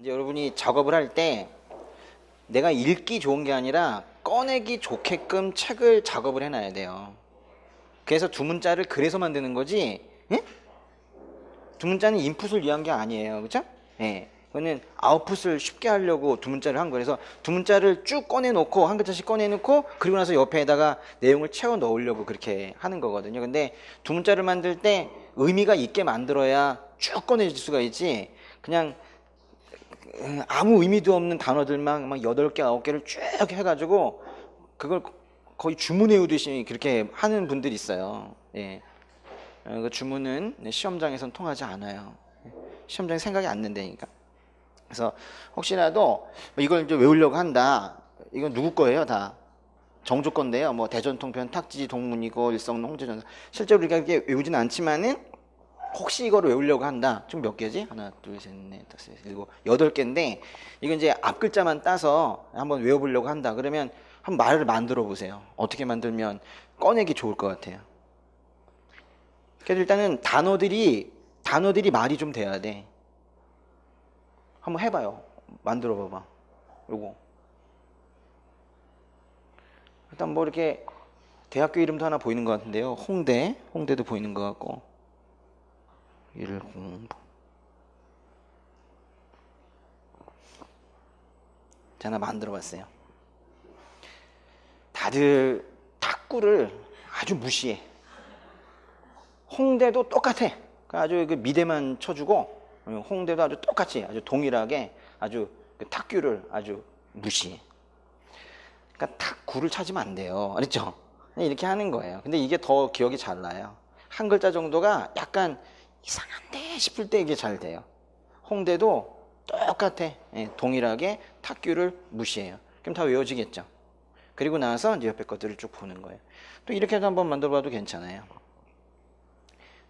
이제 여러분이 작업을 할 때 내가 읽기 좋은 게 아니라 꺼내기 좋게끔 책을 작업을 해놔야 돼요. 그래서 두문자를 그래서 만드는 거지, 예? 두문자는 인풋을 위한 게 아니에요. 그렇죠? 예. 그거는 아웃풋을 쉽게 하려고 두문자를 한 거예요. 그래서 두문자를 쭉 꺼내놓고 한 글자씩 꺼내놓고 그리고 나서 옆에다가 내용을 채워 넣으려고 그렇게 하는 거거든요. 근데 두문자를 만들 때 의미가 있게 만들어야 쭉 꺼내질 수가 있지, 그냥 아무 의미도 없는 단어들만 막 8개, 9개를 쭉 해가지고 그걸 거의 주문 외우듯이 그렇게 하는 분들이 있어요. 예. 그 주문은 시험장에선 통하지 않아요. 시험장에 생각이 안 난다니까. 그래서 혹시라도 이걸 이제 외우려고 한다. 이건 누구 거예요? 다 정조 건데요. 뭐 대전통편, 탁지, 동문이고 일성론, 홍제전서. 실제로 우리가 이렇게 외우지는 않지만은 혹시 이거를 외우려고 한다. 좀 몇 개지? 하나, 둘, 셋, 넷, 다섯, 일곱, 8개인데 이건 이제 앞 글자만 따서 한번 외워보려고 한다. 그러면 한번 말을 만들어 보세요. 어떻게 만들면 꺼내기 좋을 것 같아요. 그래서 일단은 단어들이 말이 좀 돼야 돼. 한번 해봐요. 만들어 봐봐. 요거. 일단 뭐 이렇게 대학교 이름도 하나 보이는 것 같은데요. 홍대도 보이는 것 같고. 일공부. 자, 하나 만들어 봤어요. 다들 탁구를 아주 무시해. 홍대도 똑같아. 아주 그 미대만 쳐주고 홍대도 아주 똑같이 아주 동일하게 아주 그 탁구를 아주 무시해. 그러니까 탁구를 찾으면 안 돼요. 알았죠? 이렇게 하는 거예요. 근데 이게 더 기억이 잘 나요. 한 글자 정도가 약간 이상한데 싶을 때 이게 잘 돼요. 홍대도 똑같아. 예, 동일하게 탁구를 무시해요. 그럼 다 외워지겠죠. 그리고 나서 이제 옆에 것들을 쭉 보는 거예요. 또 이렇게도 한번 만들어봐도 괜찮아요.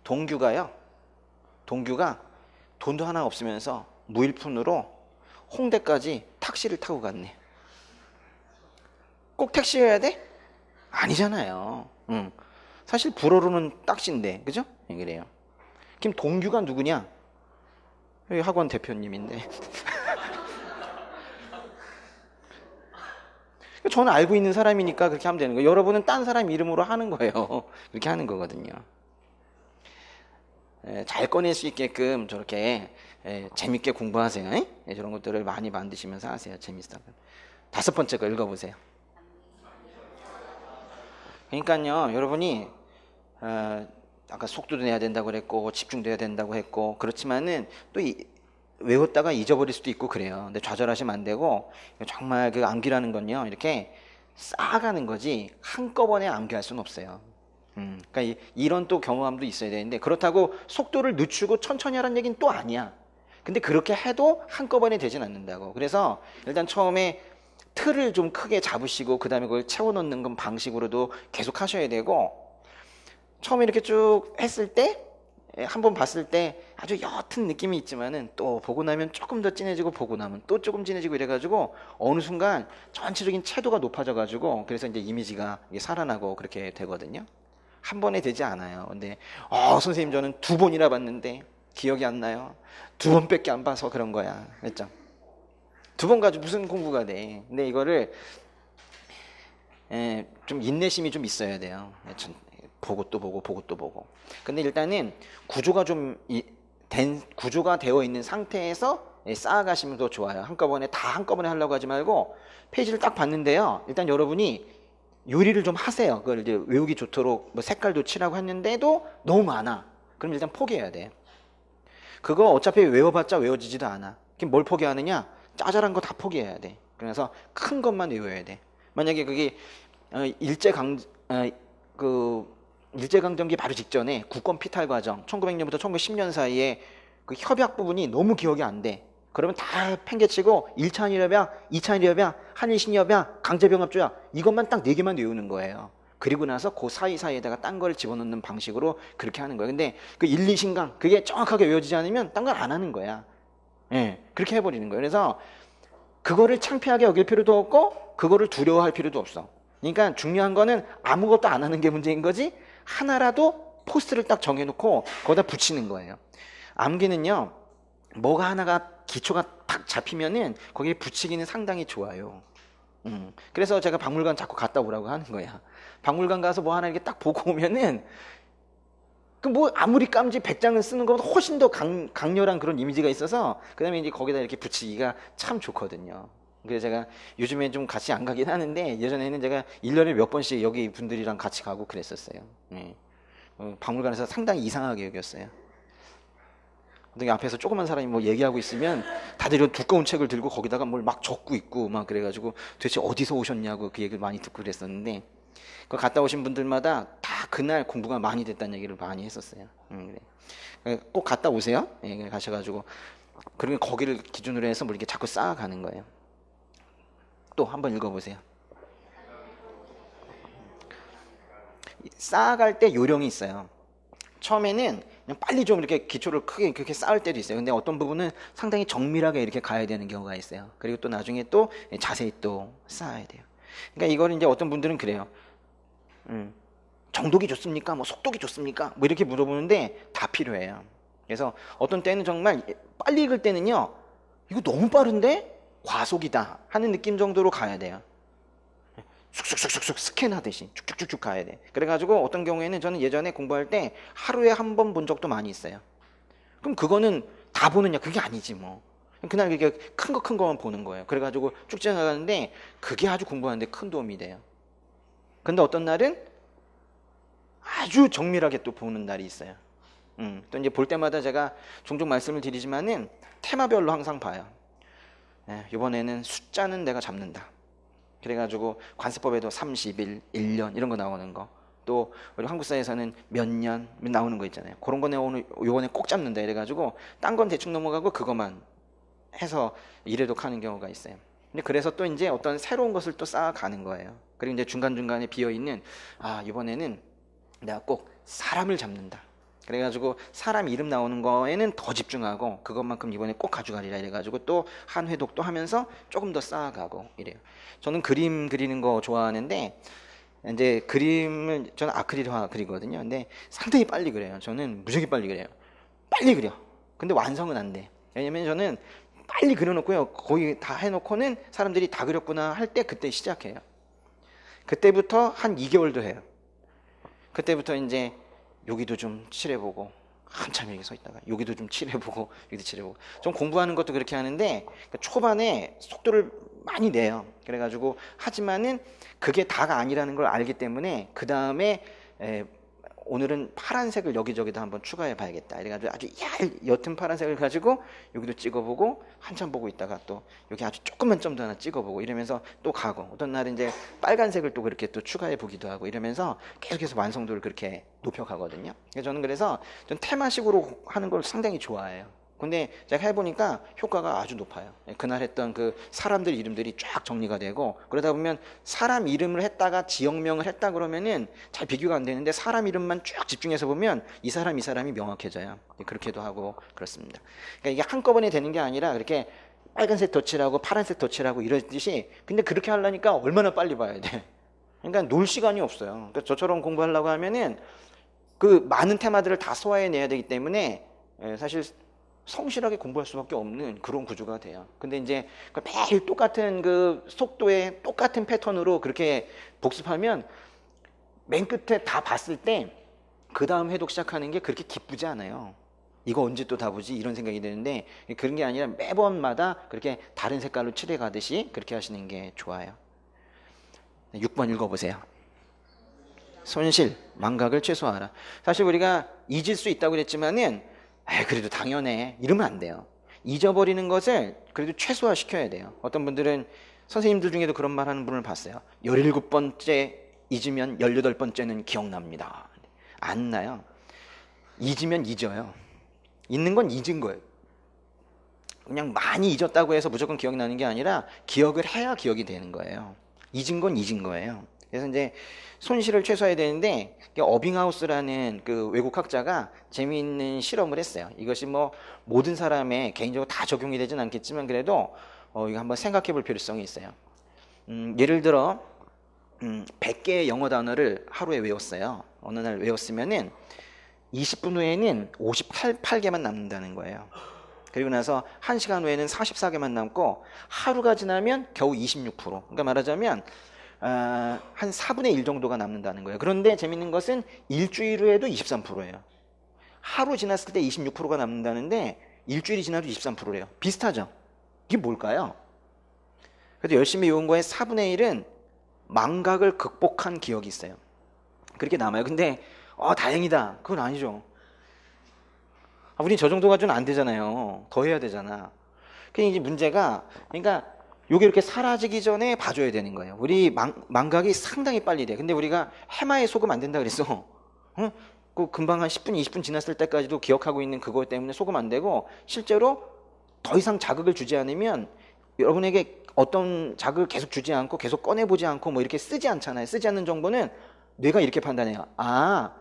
동규가 돈도 하나 없으면서 무일푼으로 홍대까지 택시를 타고 갔네. 꼭 택시여야 돼? 아니잖아요. 사실 불어로는 딱지인데, 그죠? 네, 그래요. 그럼 동규가 누구냐? 여기 학원 대표님인데. 저는 알고 있는 사람이니까 그렇게 하면 되는 거예요. 여러분은 딴 사람 이름으로 하는 거예요. 그렇게 하는 거거든요. 잘 꺼낼 수 있게끔 저렇게 재밌게 공부하세요. 저런 것들을 많이 만드시면서 하세요. 재밌어요. 5번째 거 읽어보세요. 그러니까요, 여러분이 아까 속도도 내야 된다고 그랬고 집중도 해야 된다고 했고 그렇지만은 또 외웠다가 잊어버릴 수도 있고 그래요. 근데 좌절하시면 안 되고 정말 그 암기라는 건요, 이렇게 쌓아가는 거지 한꺼번에 암기할 수는 없어요. 그러니까 이런 또 경험함도 있어야 되는데 그렇다고 속도를 늦추고 천천히 하라는 얘기는 또 아니야. 근데 그렇게 해도 한꺼번에 되진 않는다고. 그래서 일단 처음에 틀을 좀 크게 잡으시고 그 다음에 그걸 채워넣는 건 방식으로도 계속 하셔야 되고, 처음에 이렇게 쭉 했을 때 한번 봤을 때 아주 옅은 느낌이 있지만은 또 보고 나면 조금 더 진해지고 보고 나면 또 조금 진해지고 이래가지고 어느 순간 전체적인 채도가 높아져가지고 그래서 이제 이미지가 살아나고 그렇게 되거든요. 한 번에 되지 않아요. 근데 선생님 저는 2번이나 봤는데 기억이 안 나요. 2번밖에 안 봐서 그런 거야. 그랬죠? 2번 가지고 무슨 공부가 돼. 근데 이거를 좀 인내심이 좀 있어야 돼요. 보고 또 보고 보고 또 보고. 근데 일단은 구조가 좀 구조가 되어 있는 상태에서 쌓아가시면 더 좋아요. 한꺼번에 하려고 하지 말고 페이지를 딱 봤는데요. 일단 여러분이 요리를 좀 하세요. 그걸 이제 외우기 좋도록 뭐 색깔도 칠하고 했는데도 너무 많아. 그럼 일단 포기해야 돼. 그거 어차피 외워봤자 외워지지도 않아. 그럼 뭘 포기하느냐? 짜잘한 거 다 포기해야 돼. 그래서 큰 것만 외워야 돼. 만약에 그게 일제강점기 바로 직전에 국권 피탈 과정 1900년부터 1910년 사이에 그 협약 부분이 너무 기억이 안 돼. 그러면 다 팽개치고 1차 한일협약, 2차 한일협약, 한일신협약, 강제병합조약 이것만 딱 4개만 외우는 거예요. 그리고 나서 그 사이사이에다가 딴 거를 집어넣는 방식으로 그렇게 하는 거예요. 근데 그 1, 2신강 그게 정확하게 외워지지 않으면 딴 걸 안 하는 거야. 그렇게 해버리는 거예요. 그래서 그거를 창피하게 여길 필요도 없고 그거를 두려워할 필요도 없어. 그러니까 중요한 거는 아무것도 안 하는 게 문제인 거지 하나라도 포스트를 딱 정해놓고 거기다 붙이는 거예요. 암기는요, 뭐가 하나가 기초가 딱 잡히면은 거기에 붙이기는 상당히 좋아요. 그래서 제가 박물관 자꾸 갔다 오라고 하는 거야. 박물관 가서 뭐 하나 이렇게 딱 보고 오면은 그 뭐 아무리 깜지 100장을 쓰는 것보다 훨씬 더 강렬한 그런 이미지가 있어서 그다음에 이제 거기다 이렇게 붙이기가 참 좋거든요. 그래서 제가 요즘에 좀 같이 안 가긴 하는데 예전에는 제가 1년에 몇 번씩 여기 분들이랑 같이 가고 그랬었어요. 예. 박물관에서 상당히 이상하게 여겼어요. 어떤 앞에서 조그만 사람이 뭐 얘기하고 있으면 다들 이런 두꺼운 책을 들고 거기다가 뭘 막 적고 있고 막 그래가지고 도대체 어디서 오셨냐고 그 얘기를 많이 듣고 그랬었는데 그 갔다 오신 분들마다 다 그날 공부가 많이 됐다는 얘기를 많이 했었어요. 그래. 꼭 갔다 오세요. 예, 가셔가지고 그러면 거기를 기준으로 해서 뭐 이렇게 자꾸 쌓아가는 거예요. 또 한번 읽어보세요. 쌓아갈 때 요령이 있어요. 처음에는 그냥 빨리 좀 이렇게 기초를 크게 그렇게 쌓을 때도 있어요. 근데 어떤 부분은 상당히 정밀하게 이렇게 가야 되는 경우가 있어요. 그리고 또 나중에 또 자세히 또 쌓아야 돼요. 그러니까 이걸 이제 어떤 분들은 그래요. 정독이 좋습니까? 뭐 속독이 좋습니까? 뭐 이렇게 물어보는데 다 필요해요. 그래서 어떤 때는 정말 빨리 읽을 때는요, 이거 너무 빠른데 과속이다 하는 느낌 정도로 가야 돼요. 쑥쑥쑥쑥 스캔하듯이 쭉쭉쭉쭉 가야 돼. 그래가지고 어떤 경우에는 저는 예전에 공부할 때 하루에 한 번 본 적도 많이 있어요. 그럼 그거는 다 보느냐? 그게 아니지 뭐. 그날 이렇게 큰 거만 보는 거예요. 그래가지고 쭉 지나가는데 그게 아주 공부하는데 큰 도움이 돼요. 근데 어떤 날은 아주 정밀하게 또 보는 날이 있어요. 또 이제 볼 때마다 제가 종종 말씀을 드리지만은 테마별로 항상 봐요. 이번에는 숫자는 내가 잡는다. 그래가지고 관세법에도 30일, 1년 이런 거 나오는 거. 또 우리 한국사에서는 몇 년 나오는 거 있잖아요. 그런 거 내가 오늘 요번에 꼭 잡는다 이래가지고 딴 건 대충 넘어가고 그것만 해서 이래독하는 경우가 있어요. 근데 그래서 또 이제 어떤 새로운 것을 또 쌓아가는 거예요. 그리고 이제 중간중간에 비어있는 이번에는 내가 꼭 사람을 잡는다. 그래가지고 사람 이름 나오는 거에는 더 집중하고 그것만큼 이번에 꼭 가져가리라 이래가지고 또 한 회독 또 하면서 조금 더 쌓아가고 이래요. 저는 그림 그리는 거 좋아하는데 이제 그림을 저는 아크릴화 그리거든요. 근데 상당히 빨리 그려요. 저는 무지하게 빨리 그려요. 빨리 그려. 근데 완성은 안 돼. 왜냐면 저는 빨리 그려놓고요. 거의 다 해놓고는 사람들이 다 그렸구나 할 때 그때 시작해요. 그때부터 한 2개월도 해요. 그때부터 이제 여기도 좀 칠해보고 한참 여기 서 있다가 여기도 좀 칠해보고 여기도 칠해보고 좀 공부하는 것도 그렇게 하는데 초반에 속도를 많이 내요. 그래가지고 하지만은 그게 다가 아니라는 걸 알기 때문에 그 다음에 오늘은 파란색을 여기저기다 한번 추가해 봐야겠다. 이래가지고 아주 옅은 파란색을 가지고 여기도 찍어보고 한참 보고 있다가 또 여기 아주 조금만 좀 더 하나 찍어보고 이러면서 또 가고 어떤 날은 이제 빨간색을 또 그렇게 또 추가해 보기도 하고 이러면서 계속해서 완성도를 그렇게 높여가거든요. 그래서 전 테마식으로 하는 걸 상당히 좋아해요. 근데 제가 해보니까 효과가 아주 높아요. 그날 했던 그 사람들 이름들이 쫙 정리가 되고 그러다 보면 사람 이름을 했다가 지역명을 했다 그러면은 잘 비교가 안 되는데 사람 이름만 쭉 집중해서 보면 이 사람이 명확해져요. 그렇게도 하고 그렇습니다. 그러니까 이게 한꺼번에 되는 게 아니라 그렇게 빨간색 덧칠하고 파란색 덧칠하고 이러듯이 근데 그렇게 하려니까 얼마나 빨리 봐야 돼. 그러니까 놀 시간이 없어요. 그러니까 저처럼 공부하려고 하면은 그 많은 테마들을 다 소화해내야 되기 때문에 사실 성실하게 공부할 수밖에 없는 그런 구조가 돼요. 근데 이제 매일 똑같은 그 속도의 똑같은 패턴으로 그렇게 복습하면 맨 끝에 다 봤을 때 그 다음 회독 시작하는 게 그렇게 기쁘지 않아요. 이거 언제 또 다 보지? 이런 생각이 드는데 그런 게 아니라 매번마다 그렇게 다른 색깔로 칠해 가듯이 그렇게 하시는 게 좋아요. 6번 읽어보세요. 손실, 망각을 최소화하라. 사실 우리가 잊을 수 있다고 그랬지만은 그래도 당연해 이러면 안 돼요. 잊어버리는 것을 그래도 최소화시켜야 돼요. 어떤 분들은 선생님들 중에도 그런 말 하는 분을 봤어요. 17번째 잊으면 18번째는 기억납니다. 안 나요. 잊으면 잊어요. 잊는 건 잊은 거예요. 그냥 많이 잊었다고 해서 무조건 기억나는 게 아니라 기억을 해야 기억이 되는 거예요. 잊은 건 잊은 거예요. 그래서 이제 손실을 최소화해야 되는데 어빙하우스라는 그 외국 학자가 재미있는 실험을 했어요. 이것이 뭐 모든 사람의 개인적으로 다 적용이 되진 않겠지만 그래도 이거 한번 생각해 볼 필요성이 있어요. 예를 들어 100개의 영어 단어를 하루에 외웠어요. 어느 날 외웠으면은 20분 후에는 58개만 남는다는 거예요. 그리고 나서 1시간 후에는 44개만 남고 하루가 지나면 겨우 26%. 그러니까 말하자면 한 4분의 1 정도가 남는다는 거예요. 그런데 재밌는 것은 일주일 후에도 23%예요. 하루 지났을 때 26%가 남는다는데 일주일이 지나도 23%래요. 비슷하죠? 이게 뭘까요? 그래도 열심히 외운 거에 4분의 1은 망각을 극복한 기억이 있어요. 그렇게 남아요. 근데 다행이다. 그건 아니죠. 우린 저 정도 가지고는 안 되잖아요. 더 해야 되잖아. 그러니까 이제 문제가, 그러니까 요게 이렇게 사라지기 전에 봐줘야 되는 거예요. 우리 망각이 상당히 빨리 돼. 근데 우리가 해마에 속으면 안 된다 그랬어. 그 금방 한 10분, 20분 지났을 때까지도 기억하고 있는 그거 때문에 속으면 안 되고, 실제로 더 이상 자극을 주지 않으면 여러분에게 어떤 자극을 계속 주지 않고 계속 꺼내보지 않고 뭐 이렇게 쓰지 않잖아요. 쓰지 않는 정보는 뇌가 이렇게 판단해요.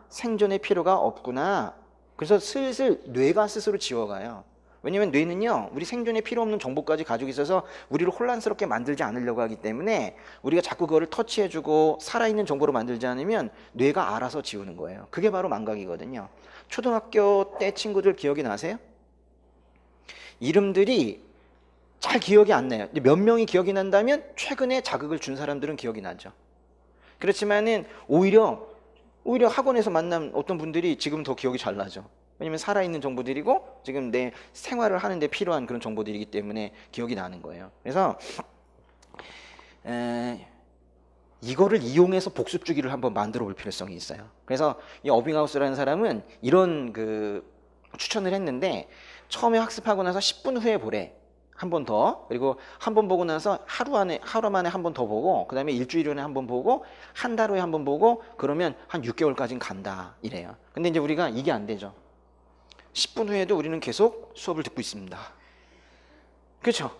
생존의 필요가 없구나. 그래서 슬슬 뇌가 스스로 지워가요. 왜냐면 뇌는요, 우리 생존에 필요 없는 정보까지 가지고 있어서 우리를 혼란스럽게 만들지 않으려고 하기 때문에 우리가 자꾸 그거를 터치해주고 살아있는 정보로 만들지 않으면 뇌가 알아서 지우는 거예요. 그게 바로 망각이거든요. 초등학교 때 친구들 기억이 나세요? 이름들이 잘 기억이 안 나요. 몇 명이 기억이 난다면 최근에 자극을 준 사람들은 기억이 나죠. 그렇지만은 오히려 학원에서 만난 어떤 분들이 지금 더 기억이 잘 나죠. 왜냐면 살아있는 정보들이고 지금 내 생활을 하는데 필요한 그런 정보들이기 때문에 기억이 나는 거예요. 그래서 이거를 이용해서 복습 주기를 한번 만들어 볼 필요성이 있어요. 그래서 이 어빙하우스라는 사람은 이런 추천을 했는데, 처음에 학습하고 나서 10분 후에 보래. 한 번 더. 그리고 한 번 보고 나서 하루 만에 한 번 더 보고, 그 다음에 일주일 후에 한 번 보고, 한 달 후에 한 번 보고, 그러면 한 6개월까지는 간다. 이래요. 근데 이제 우리가 이게 안 되죠. 10분 후에도 우리는 계속 수업을 듣고 있습니다. 그렇죠?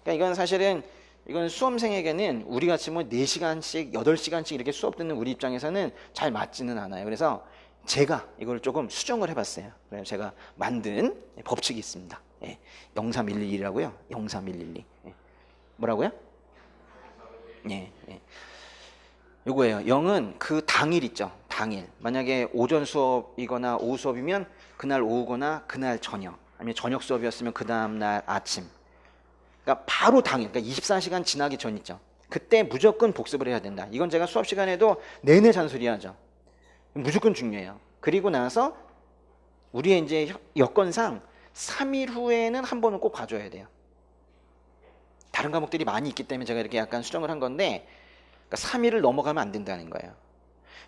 그러니까 이건 사실은, 이건 수험생에게는 우리 같이 뭐 4시간씩, 8시간씩 이렇게 수업 듣는 우리 입장에서는 잘 맞지는 않아요. 그래서 제가 이걸 조금 수정을 해봤어요. 그래서 제가 만든 법칙이 있습니다. 03111이라고요. 03112. 뭐라고요? 요거예요. 0은 그 당일 있죠. 당일. 만약에 오전 수업이거나 오후 수업이면 그날 오후거나 그날 저녁. 아니면 저녁 수업이었으면 그 다음날 아침. 그러니까 바로 당일. 그러니까 24시간 지나기 전 있죠. 그때 무조건 복습을 해야 된다. 이건 제가 수업 시간에도 내내 잔소리하죠. 무조건 중요해요. 그리고 나서 우리의 이제 여건상 3일 후에는 한 번은 꼭 봐줘야 돼요. 다른 과목들이 많이 있기 때문에 제가 이렇게 약간 수정을 한 건데, 그러니까 3일을 넘어가면 안 된다는 거예요.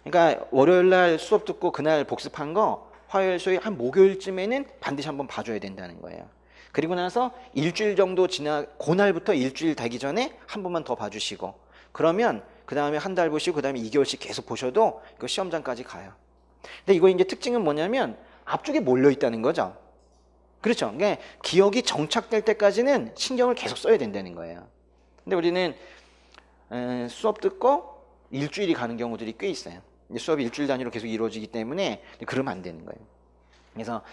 그러니까 월요일 날 수업 듣고 그날 복습한 거 화요일, 수요일, 한 목요일쯤에는 반드시 한번 봐줘야 된다는 거예요. 그리고 나서 일주일 정도 그날부터 일주일 되기 전에 한 번만 더 봐주시고, 그러면 그 다음에 한 달 보시고 그 다음에 2개월씩 계속 보셔도 그 시험장까지 가요. 근데 이거 이제 특징은 뭐냐면 앞쪽에 몰려 있다는 거죠. 그렇죠. 그러니까 기억이 정착될 때까지는 신경을 계속 써야 된다는 거예요. 근데 우리는 수업 듣고 일주일이 가는 경우들이 꽤 있어요. 수업이 일주일 단위로 계속 이루어지기 때문에 그러면 안 되는 거예요. 그래서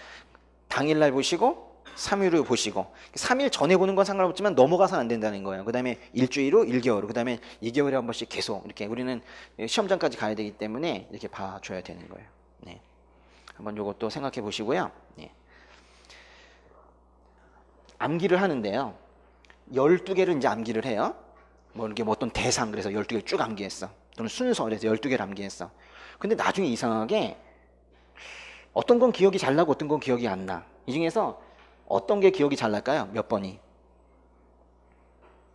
당일날 보시고 3일 후 보시고, 3일 전에 보는 건 상관없지만 넘어가서는 안 된다는 거예요. 그 다음에 일주일 후 1개월 후, 그 다음에 2개월에 한 번씩 계속 이렇게 우리는 시험장까지 가야 되기 때문에 이렇게 봐줘야 되는 거예요. 한번 이것도 생각해 보시고요. 암기를 하는데요. 12개를 이제 암기를 해요. 뭐 이렇게 뭐 어떤 대상, 그래서 12개를 쭉 암기했어. 또는 순서, 그래서 12개를 암기했어. 근데 나중에 이상하게 어떤 건 기억이 잘 나고 어떤 건 기억이 안 나. 이 중에서 어떤 게 기억이 잘 날까요? 몇 번이?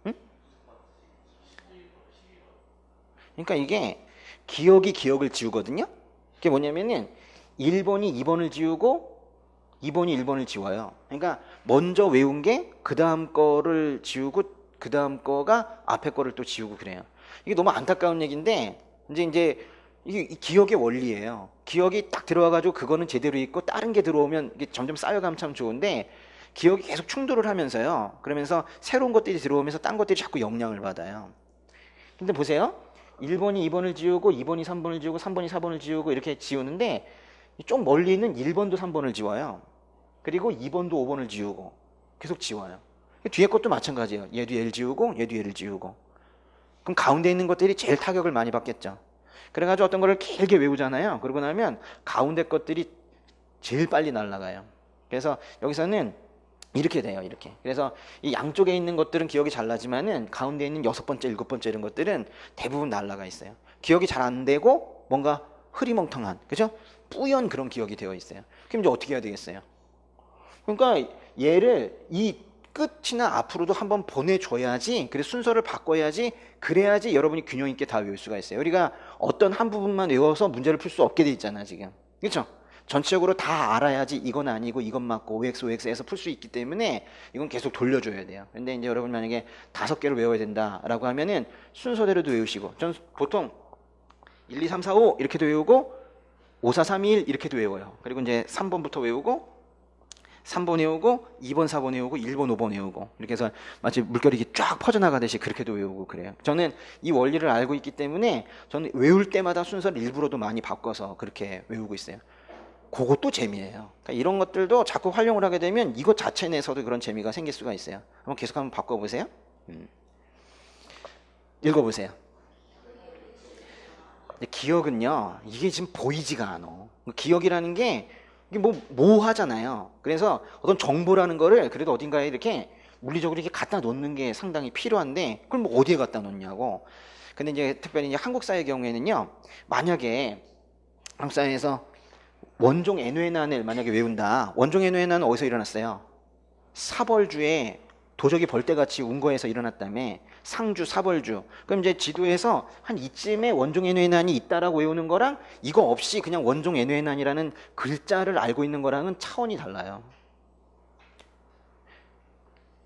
응? 그러니까 이게 기억이 기억을 지우거든요. 그게 뭐냐면은 1번이 2번을 지우고 2번이 1번을 지워요. 그러니까 먼저 외운 게 그 다음 거를 지우고 그 다음 거가 앞에 거를 또 지우고 그래요. 이게 너무 안타까운 얘기인데 이제 이게 기억의 원리예요. 기억이 딱 들어와가지고 그거는 제대로 있고 다른 게 들어오면 이게 점점 쌓여가면 참 좋은데, 기억이 계속 충돌을 하면서요. 그러면서 새로운 것들이 들어오면서 딴 것들이 자꾸 영향을 받아요. 근데 보세요. 1번이 2번을 지우고 2번이 3번을 지우고 3번이 4번을 지우고 이렇게 지우는데, 좀 멀리 있는 1번도 3번을 지워요. 그리고 2번도 5번을 지우고 계속 지워요. 뒤에 것도 마찬가지예요. 얘도 얘를 지우고 얘도 얘를 지우고. 그럼 가운데 있는 것들이 제일 타격을 많이 받겠죠. 그래가지고 어떤 거를 길게 외우잖아요. 그러고 나면 가운데 것들이 제일 빨리 날아가요. 그래서 여기서는 이렇게 돼요. 이렇게. 그래서 이 양쪽에 있는 것들은 기억이 잘 나지만은 가운데 있는 6번째, 7번째 이런 것들은 대부분 날라가 있어요. 기억이 잘 안 되고 뭔가 흐리멍텅한, 그죠? 뿌연 그런 기억이 되어 있어요. 그럼 이제 어떻게 해야 되겠어요? 그러니까 얘를 이 끝이나 앞으로도 한번 보내줘야지, 그래 순서를 바꿔야지, 그래야지 여러분이 균형 있게 다 외울 수가 있어요. 우리가 어떤 한 부분만 외워서 문제를 풀 수 없게 돼 있잖아 지금, 그렇죠? 전체적으로 다 알아야지 이건 아니고 이건 맞고 OX, OX에서 풀 수 있기 때문에 이건 계속 돌려줘야 돼요. 근데 이제 여러분 만약에 5개를 외워야 된다라고 하면은 순서대로도 외우시고, 전 보통 1, 2, 3, 4, 5 이렇게도 외우고 5, 4, 3, 2, 1 이렇게도 외워요. 그리고 이제 3번부터 외우고 3번 외우고 2번 4번 외우고 1번 5번 외우고, 이렇게 해서 마치 물결이 이렇게 쫙 퍼져나가듯이 그렇게도 외우고 그래요. 저는 이 원리를 알고 있기 때문에 저는 외울 때마다 순서를 일부러도 많이 바꿔서 그렇게 외우고 있어요. 그것도 재미예요. 그러니까 이런 것들도 자꾸 활용을 하게 되면 이것 자체 내에서도 그런 재미가 생길 수가 있어요. 한번 계속 한번 바꿔보세요. 읽어보세요. 기억은요, 이게 지금 보이지가 않아. 기억이라는 게 이게 뭐 모호하잖아요. 그래서 어떤 정보라는 거를 그래도 어딘가에 이렇게 물리적으로 이렇게 갖다 놓는 게 상당히 필요한데, 그걸 뭐 어디에 갖다 놓냐고. 근데 이제 특별히 이제 한국 사회의 경우에는요, 만약에 한국 사회에서 원종 애뇌난을 만약에 외운다. 원종 애뇌난은 어디서 일어났어요? 사벌주에 도적이 벌떼같이 운거에서 일어났다며. 상주, 사벌주. 그럼 이제 지도에서 한 이쯤에 원종 애뇌난이 있다라고 외우는 거랑 이거 없이 그냥 원종 애뇌난이라는 글자를 알고 있는 거랑은 차원이 달라요.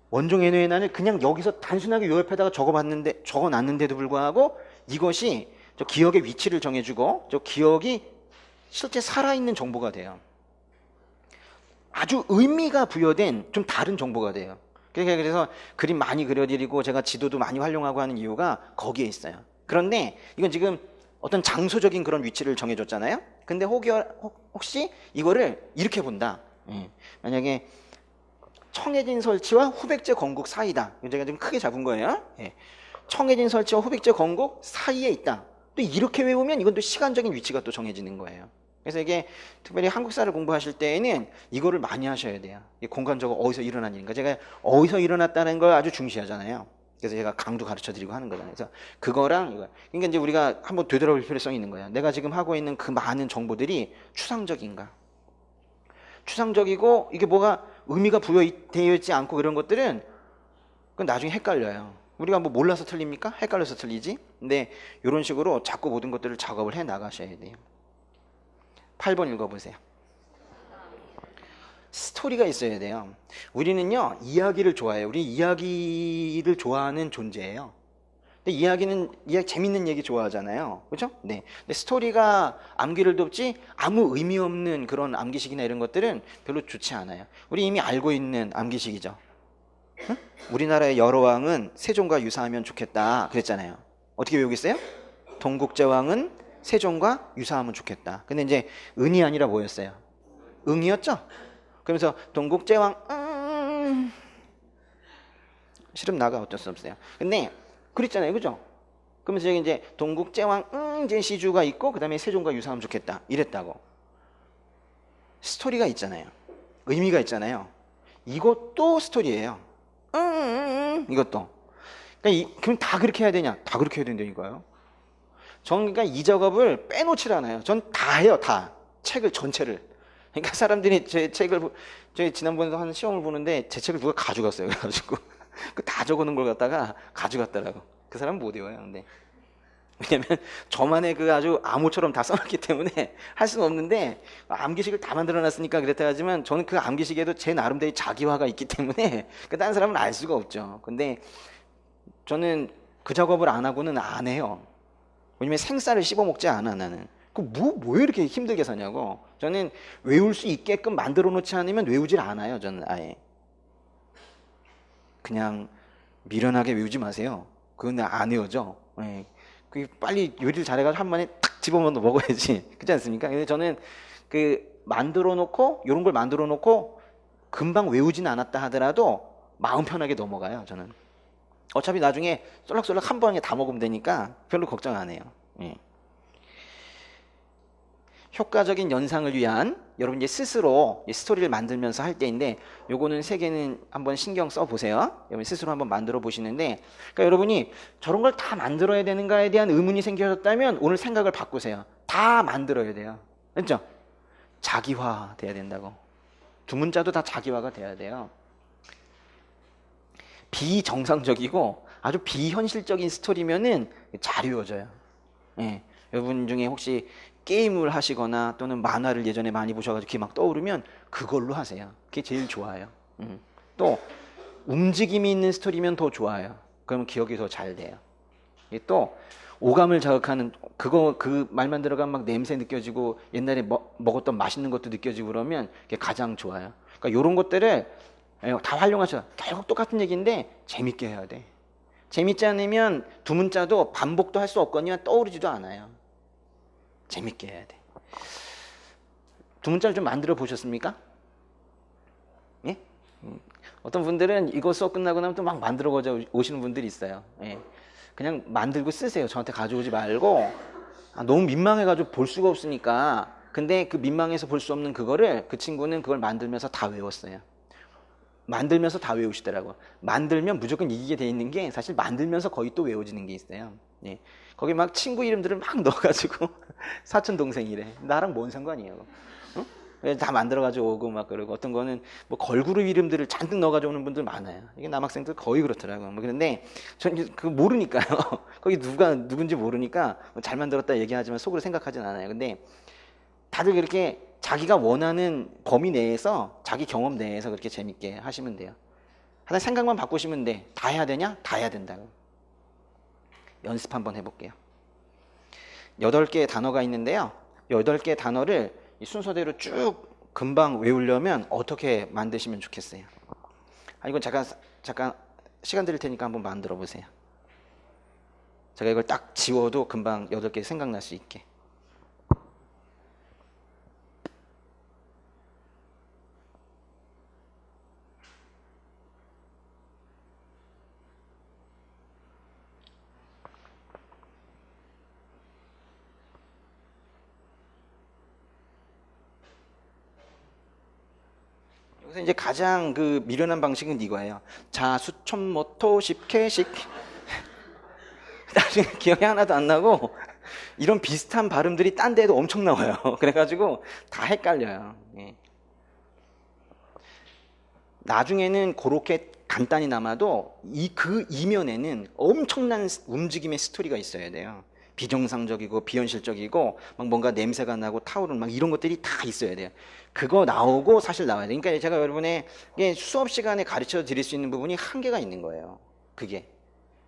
원종 애뇌난을 그냥 여기서 단순하게 요 옆에다가 적어놨는데도 불구하고 이것이 저 기억의 위치를 정해주고 저 기억이 실제 살아있는 정보가 돼요. 아주 의미가 부여된 좀 다른 정보가 돼요. 그래서 그림 많이 그려드리고 제가 지도도 많이 활용하고 하는 이유가 거기에 있어요. 그런데 이건 지금 어떤 장소적인 그런 위치를 정해줬잖아요. 근데 혹시 이거를 이렇게 본다. 만약에 청해진 설치와 후백제 건국 사이다. 제가 지금 크게 잡은 거예요. 청해진 설치와 후백제 건국 사이에 있다. 또 이렇게 외우면 이건 또 시간적인 위치가 또 정해지는 거예요. 그래서 이게 특별히 한국사를 공부하실 때에는 이거를 많이 하셔야 돼요. 공간적으로 어디서 일어난 일인가. 제가 어디서 일어났다는 걸 아주 중시하잖아요. 그래서 제가 강도 가르쳐 드리고 하는 거잖아요. 그래서 그거랑 이거. 그러니까 이제 우리가 한번 되돌아볼 필요성이 있는 거예요. 내가 지금 하고 있는 그 많은 정보들이 추상적인가? 추상적이고 이게 뭐가 의미가 부여되어 있지 않고 그런 것들은 그건 나중에 헷갈려요. 우리가 뭐 몰라서 틀립니까? 헷갈려서 틀리지? 근데 이런 식으로 자꾸 모든 것들을 작업을 해 나가셔야 돼요. 8번 읽어보세요. 스토리가 있어야 돼요. 우리는요, 이야기를 좋아해요. 우리 이야기를 좋아하는 존재예요. 근데 재밌는 얘기 좋아하잖아요. 그죠? 네. 근데 스토리가 암기를 돕지 아무 의미 없는 그런 암기식이나 이런 것들은 별로 좋지 않아요. 우리 이미 알고 있는 암기식이죠. 응? 우리나라의 여러 왕은 세종과 유사하면 좋겠다. 그랬잖아요. 어떻게 외우겠어요? 동국제왕은 세종과 유사하면 좋겠다. 근데 이제 은이 아니라 뭐였어요? 응이었죠? 그러면서 동국제왕 싫으면 나가 어쩔 수 없어요. 근데 그랬잖아요. 그죠? 그러면서 여기 이제 동국제왕 제시주가 있고 그 다음에 세종과 유사하면 좋겠다. 이랬다고. 스토리가 있잖아요. 의미가 있잖아요. 이것도 스토리예요. 이것도. 그러니까 그럼 다 그렇게 해야 되냐? 다 그렇게 해야 된다니까요. 저는 그러니까 이 작업을 빼놓질 않아요. 전 다 해요, 다. 책을 전체를. 그러니까 사람들이 제 책을, 저희 지난번에도 한 시험을 보는데 제 책을 누가 가져갔어요. 그래가지고. 그 다 적어놓은 걸 갖다가 가져갔더라고. 그 사람은 못 외워요, 근데. 왜냐면 저만의 그 아주 암호처럼 다 써놨기 때문에 할 수는 없는데, 암기식을 다 만들어놨으니까 그랬다 하지만 저는 그 암기식에도 제 나름대로 자기화가 있기 때문에 그 다른 사람은 알 수가 없죠. 근데 저는 그 작업을 안 하고는 안 해요. 왜냐면 생쌀을 씹어먹지 않아, 나는. 왜 이렇게 힘들게 사냐고. 저는 외울 수 있게끔 만들어 놓지 않으면 외우질 않아요, 저는 아예. 그냥 미련하게 외우지 마세요. 그건 안 외워져. 네. 빨리 요리를 잘해가지고 한 번에 탁 집어먹어 먹어야지. 그렇지 않습니까? 근데 저는 만들어 놓고, 요런 걸 만들어 놓고 금방 외우진 않았다 하더라도 마음 편하게 넘어가요, 저는. 어차피 나중에 쏠락쏠락 한 번에 다 먹으면 되니까 별로 걱정 안 해요. 예. 효과적인 연상을 위한 여러분 이제 스스로 스토리를 만들면서 할 때인데, 요거는 세 개는 한번 신경 써 보세요. 여러분 스스로 한번 만들어 보시는데, 그러니까 여러분이 저런 걸 다 만들어야 되는가에 대한 의문이 생겨졌다면 오늘 생각을 바꾸세요. 다 만들어야 돼요. 그렇죠? 자기화 돼야 된다고. 두 문자도 다 자기화가 돼야 돼요. 비정상적이고 아주 비현실적인 스토리면은 잘 이루어져요. 예. 여러분 중에 혹시 게임을 하시거나 또는 만화를 예전에 많이 보셔가지고 그게 막 떠오르면 그걸로 하세요. 그게 제일 좋아요. 또 움직임이 있는 스토리면 더 좋아요. 그러면 기억이 더 잘 돼요. 또 오감을 자극하는 그 말만 들어가면 막 냄새 느껴지고 옛날에 먹었던 맛있는 것도 느껴지고 그러면 그게 가장 좋아요. 그러니까 이런 것들을 다 활용하셔. 결국 똑같은 얘기인데 재밌게 해야 돼. 재밌지 않으면 두 문자도 반복도 할 수 없거니와 떠오르지도 않아요. 재밌게 해야 돼. 두 문자를 좀 만들어 보셨습니까? 예? 어떤 분들은 이거 수업 끝나고 나면 또 막 만들어 오시는 분들이 있어요. 예. 그냥 만들고 쓰세요. 저한테 가져오지 말고. 너무 민망해가지고 볼 수가 없으니까. 근데 그 민망해서 볼 수 없는 그거를 그 친구는 그걸 만들면서 다 외웠어요. 만들면서 다 외우시더라고. 만들면 무조건 이기게 돼 있는 게 사실 만들면서 거의 또 외워지는 게 있어요. 예. 거기 막 친구 이름들을 막 넣어가지고 사촌 동생이래. 나랑 뭔 상관이에요? 어? 다 만들어가지고 오고 막 그러고, 어떤 거는 뭐 걸그룹 이름들을 잔뜩 넣어가지고 오는 분들 많아요. 이게 남학생들 거의 그렇더라고요. 뭐 그런데 전 그거 모르니까요. 거기 누군지 모르니까 잘 만들었다 얘기하지만 속으로 생각하진 않아요. 근데 다들 그렇게 자기가 원하는 범위 내에서, 자기 경험 내에서 그렇게 재밌게 하시면 돼요. 하나 생각만 바꾸시면 돼. 다 해야 되냐? 다 해야 된다고. 연습 한번 해볼게요. 8개의 단어가 있는데요. 8개의 단어를 이 순서대로 쭉 금방 외우려면 어떻게 만드시면 좋겠어요? 이건 잠깐 시간 드릴 테니까 한번 만들어 보세요. 제가 이걸 딱 지워도 금방 8개 생각날 수 있게. 여기서 이제 가장 그 미련한 방식은 이거예요. 자수천모토 십케식. 나중에 기억이 하나도 안 나고 이런 비슷한 발음들이 딴 데도 엄청 나와요. 그래가지고 다 헷갈려요. 예. 나중에는 그렇게 간단히 남아도 그 이면에는 엄청난 움직임의 스토리가 있어야 돼요. 비정상적이고 비현실적이고 막 뭔가 냄새가 나고 타오르는 막 이런 것들이 다 있어야 돼요. 그거 나오고 사실 나와야 돼요. 그러니까 제가 여러분에게 수업 시간에 가르쳐 드릴 수 있는 부분이 한계가 있는 거예요. 그게.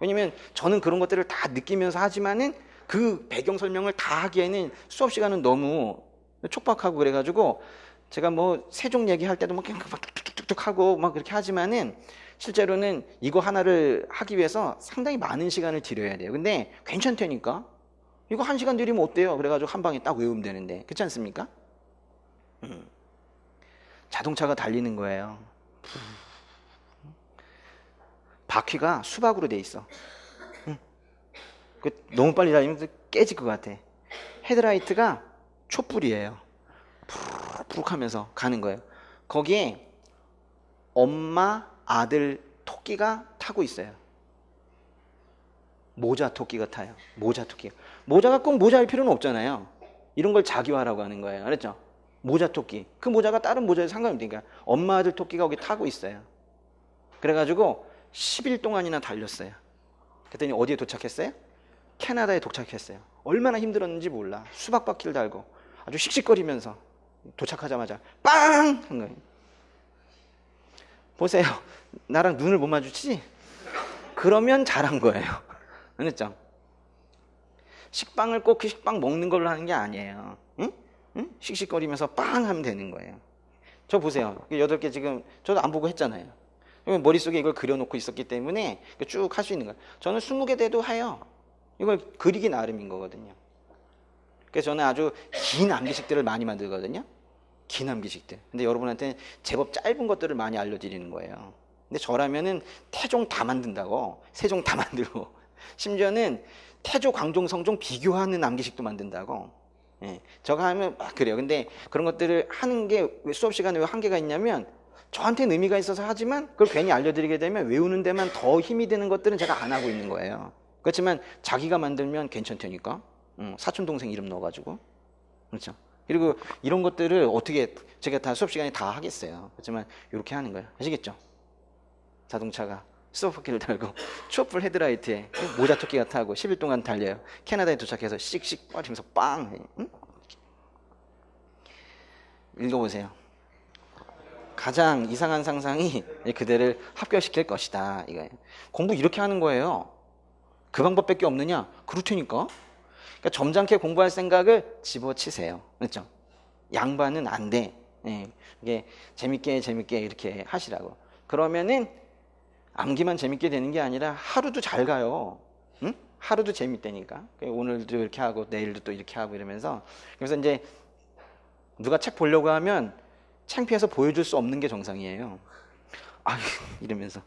왜냐면 저는 그런 것들을 다 느끼면서 하지만은 그 배경 설명을 다 하기에는 수업 시간은 너무 촉박하고, 그래가지고 제가 뭐 세종 얘기할 때도 막 뚝뚝뚝뚝 하고 막 그렇게 하지만은 실제로는 이거 하나를 하기 위해서 상당히 많은 시간을 들여야 돼요. 근데 괜찮다니까? 이거 1시간 들이면 어때요? 그래가지고 한 방에 딱 외우면 되는데. 그렇지 않습니까? 자동차가 달리는 거예요. 바퀴가 수박으로 돼 있어. 너무 빨리 달리면 깨질 것 같아. 헤드라이트가 촛불이에요. 푸룩 하면서 가는 거예요. 거기에 엄마, 아들 토끼가 타고 있어요. 모자 토끼가 타요. 모자 토끼가. 모자가 꼭 모자일 필요는 없잖아요. 이런 걸 자기화라고 하는 거예요. 알았죠? 모자 토끼. 그 모자가 다른 모자에 상관이 없으니까 엄마, 아들 토끼가 거기 타고 있어요. 그래가지고 10일 동안이나 달렸어요. 그랬더니 어디에 도착했어요? 캐나다에 도착했어요. 얼마나 힘들었는지 몰라. 수박 바퀴를 달고 아주 씩씩거리면서 도착하자마자 빵! 한 거예요. 보세요. 나랑 눈을 못 마주치지? 그러면 잘한 거예요. 알겠죠? 식빵을 꼭 그 식빵 먹는 걸로 하는 게 아니에요. 응? 응? 씩씩거리면서 빵 하면 되는 거예요. 저 보세요. 8개 지금 저도 안 보고 했잖아요. 머릿속에 이걸 그려놓고 있었기 때문에 쭉 할 수 있는 거예요. 저는 20개 돼도 해요. 이걸 그리기 나름인 거거든요. 그래서 저는 아주 긴 암기식들을 많이 만들거든요. 긴 암기식들. 근데 여러분한테는 제법 짧은 것들을 많이 알려드리는 거예요. 근데 저라면은 태종 다 만든다고, 세종 다 만들고, 심지어는 태조, 광종, 성종 비교하는 암기식도 만든다고. 예, 저거 하면 막 그래요. 근데 그런 것들을 하는 게 왜 수업 시간에 왜 한계가 있냐면 저한테는 의미가 있어서 하지만 그걸 괜히 알려드리게 되면 외우는 데만 더 힘이 드는 것들은 제가 안 하고 있는 거예요. 그렇지만 자기가 만들면 괜찮다니까. 사촌 동생 이름 넣어가지고. 그렇죠. 그리고 이런 것들을 어떻게 제가 다 수업 시간에 다 하겠어요. 그렇지만 이렇게 하는 거예요. 아시겠죠? 자동차가 스토퍼키를 달고 추어풀 헤드라이트에 모자토끼가 타고 10일 동안 달려요. 캐나다에 도착해서 씩씩 빠지면서 빵. 응? 읽어보세요. 가장 이상한 상상이 그대를 합격시킬 것이다. 이거예요. 공부 이렇게 하는 거예요. 그 방법밖에 없느냐? 그렇다니까. 그러니까 점잖게 공부할 생각을 집어치세요. 그렇죠? 양반은 안 돼. 예, 이게 재밌게 이렇게 하시라고. 그러면은 암기만 재밌게 되는 게 아니라 하루도 잘 가요. 응? 하루도 재밌다니까. 오늘도 이렇게 하고 내일도 또 이렇게 하고 이러면서. 그래서 이제 누가 책 보려고 하면 창피해서 보여줄 수 없는 게 정상이에요. 아, 이러면서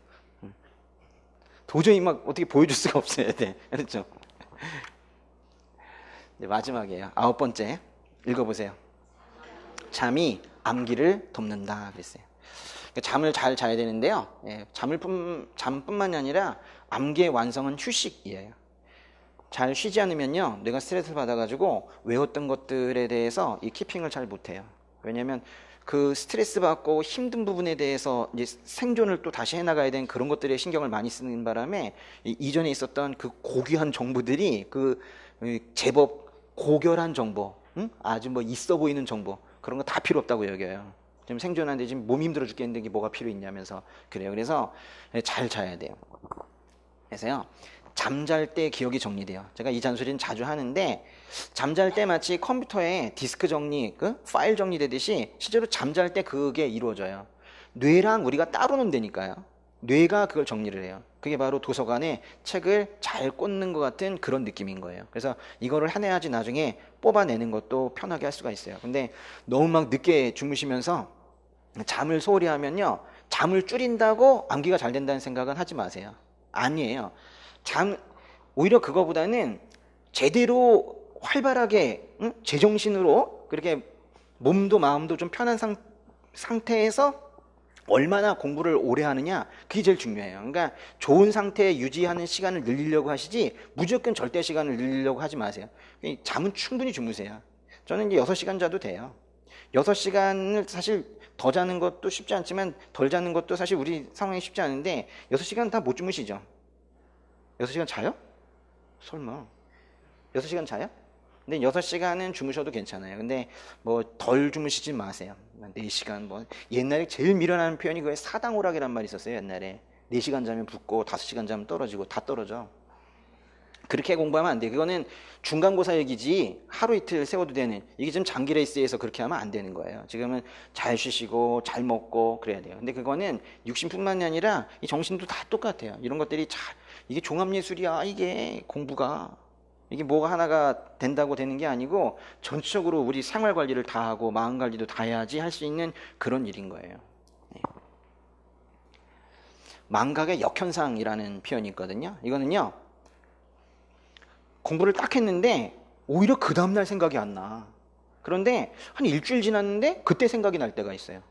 도저히 막 어떻게 보여줄 수가 없어야 돼. 그렇죠? 이제 마지막이에요. 9번째 읽어보세요. 잠이 암기를 덮는다 그랬어요. 잠을 잘 자야 되는데요. 예, 잠뿐만이 아니라 암기의 완성은 휴식이에요. 잘 쉬지 않으면요, 뇌가 스트레스를 받아가지고 외웠던 것들에 대해서 이 키핑을 잘 못해요. 왜냐하면 그 스트레스 받고 힘든 부분에 대해서 이제 생존을 또 다시 해나가야 되는 그런 것들에 신경을 많이 쓰는 바람에 이전에 있었던 그 고귀한 정보들이 그 제법 고결한 정보, 응? 아주 뭐 있어 보이는 정보 그런 거 다 필요 없다고 여겨요. 지금 생존하는데 지금 몸 힘들어 죽겠는데 이게 뭐가 필요 있냐면서 그래요. 그래서 잘 자야 돼요. 그래서요, 잠잘 때 기억이 정리돼요. 제가 이 잔소리는 자주 하는데 잠잘 때 마치 컴퓨터에 디스크 정리, 그 파일 정리되듯이 실제로 잠잘 때 그게 이루어져요. 뇌랑 우리가 따로 논다니까요. 뇌가 그걸 정리를 해요. 그게 바로 도서관에 책을 잘 꽂는 것 같은 그런 느낌인 거예요. 그래서 이거를 해내야지 나중에 뽑아내는 것도 편하게 할 수가 있어요. 근데 너무 막 늦게 주무시면서 잠을 소홀히 하면요, 잠을 줄인다고 암기가 잘 된다는 생각은 하지 마세요. 아니에요. 오히려 그거보다는 제대로 활발하게, 응? 제정신으로 그렇게 몸도 마음도 좀 편한 상태에서 얼마나 공부를 오래 하느냐, 그게 제일 중요해요. 그러니까 좋은 상태에 유지하는 시간을 늘리려고 하시지 무조건 절대 시간을 늘리려고 하지 마세요. 잠은 충분히 주무세요. 저는 이제 6시간 자도 돼요. 6시간을 사실 더 자는 것도 쉽지 않지만 덜 자는 것도 사실 우리 상황이 쉽지 않은데 6시간 다 못 주무시죠? 6시간 자요? 설마 6시간 자요? 근데 6시간은 주무셔도 괜찮아요. 근데 뭐 덜 주무시지 마세요. 4시간 뭐 옛날에 제일 미련한 표현이 그게 사당오락이란 말이 있었어요. 옛날에 4시간 자면 붙고 5시간 자면 떨어지고 다 떨어져. 그렇게 공부하면 안 돼. 그거는 중간고사 얘기지 하루 이틀 세워도 되는, 이게 지금 장기 레이스에서 그렇게 하면 안 되는 거예요. 지금은 잘 쉬시고 잘 먹고 그래야 돼요. 근데 그거는 육신뿐만이 아니라 이 정신도 다 똑같아요. 이런 것들이 이게 종합예술이야. 이게 공부가 이게 뭐가 하나가 된다고 되는 게 아니고 전체적으로 우리 생활 관리를 다 하고 마음 관리도 다 해야지 할 수 있는 그런 일인 거예요. 네. 망각의 역현상이라는 표현이 있거든요. 이거는요, 공부를 딱 했는데 오히려 그 다음날 생각이 안 나. 그런데 한 일주일 지났는데 그때 생각이 날 때가 있어요.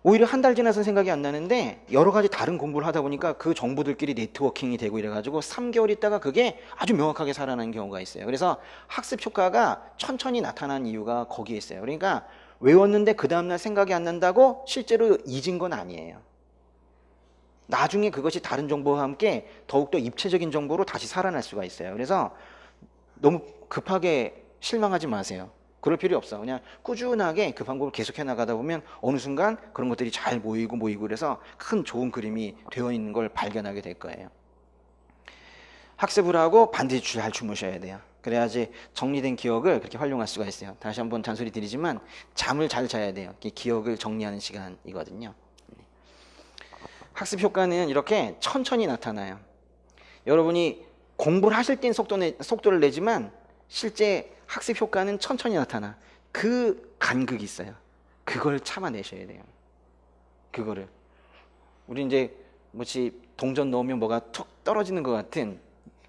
오히려 한 달 지나서 생각이 안 나는데 여러 가지 다른 공부를 하다 보니까 그 정보들끼리 네트워킹이 되고 이래가지고 3개월 있다가 그게 아주 명확하게 살아나는 경우가 있어요. 그래서 학습 효과가 천천히 나타난 이유가 거기에 있어요. 그러니까 외웠는데 그 다음날 생각이 안 난다고 실제로 잊은 건 아니에요. 나중에 그것이 다른 정보와 함께 더욱더 입체적인 정보로 다시 살아날 수가 있어요. 그래서 너무 급하게 실망하지 마세요. 그럴 필요 없어. 그냥 꾸준하게 그 방법을 계속해 나가다 보면 어느 순간 그런 것들이 잘 모이고 그래서 큰 좋은 그림이 되어 있는 걸 발견하게 될 거예요. 학습을 하고 반드시 잘 주무셔야 돼요. 그래야지 정리된 기억을 그렇게 활용할 수가 있어요. 다시 한번 잔소리 드리지만 잠을 잘 자야 돼요. 기억을 정리하는 시간이거든요. 학습 효과는 이렇게 천천히 나타나요. 여러분이 공부를 하실 땐 속도를 내지만 실제 학습 효과는 천천히 나타나. 그 간극이 있어요. 그걸 참아내셔야 돼요. 그거를. 우리 이제 뭐지 동전 넣으면 뭐가 툭 떨어지는 것 같은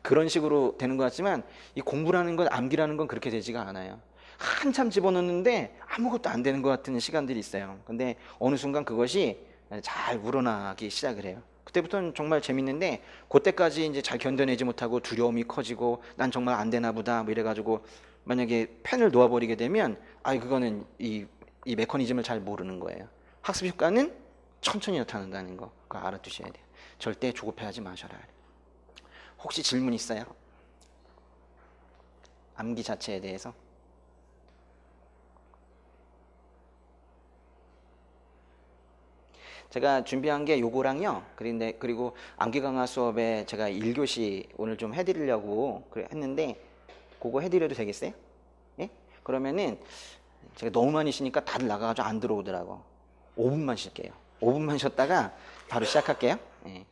그런 식으로 되는 것 같지만 이 공부라는 건 암기라는 건 그렇게 되지가 않아요. 한참 집어넣는데 아무것도 안 되는 것 같은 시간들이 있어요. 근데 어느 순간 그것이 잘 우러나기 시작을 해요. 그때부터는 정말 재밌는데 그때까지 이제 잘 견뎌내지 못하고 두려움이 커지고 난 정말 안 되나 보다 뭐 이래가지고 만약에 펜을 놓아버리게 되면 그거는 이 메커니즘을 잘 모르는 거예요. 학습 효과는 천천히 나타난다는 거 그거 알아두셔야 돼요. 절대 조급해하지 마셔라. 혹시 질문 있어요? 암기 자체에 대해서? 제가 준비한 게 요거랑요. 그리고 암기 강화 수업에 제가 1교시 오늘 좀 해드리려고 했는데 그거 해드려도 되겠어요? 예? 그러면은 제가 너무 많이 쉬니까 다들 나가가지고 안 들어오더라고. 5분만 쉴게요. 5분만 쉬었다가 바로 시작할게요. 예.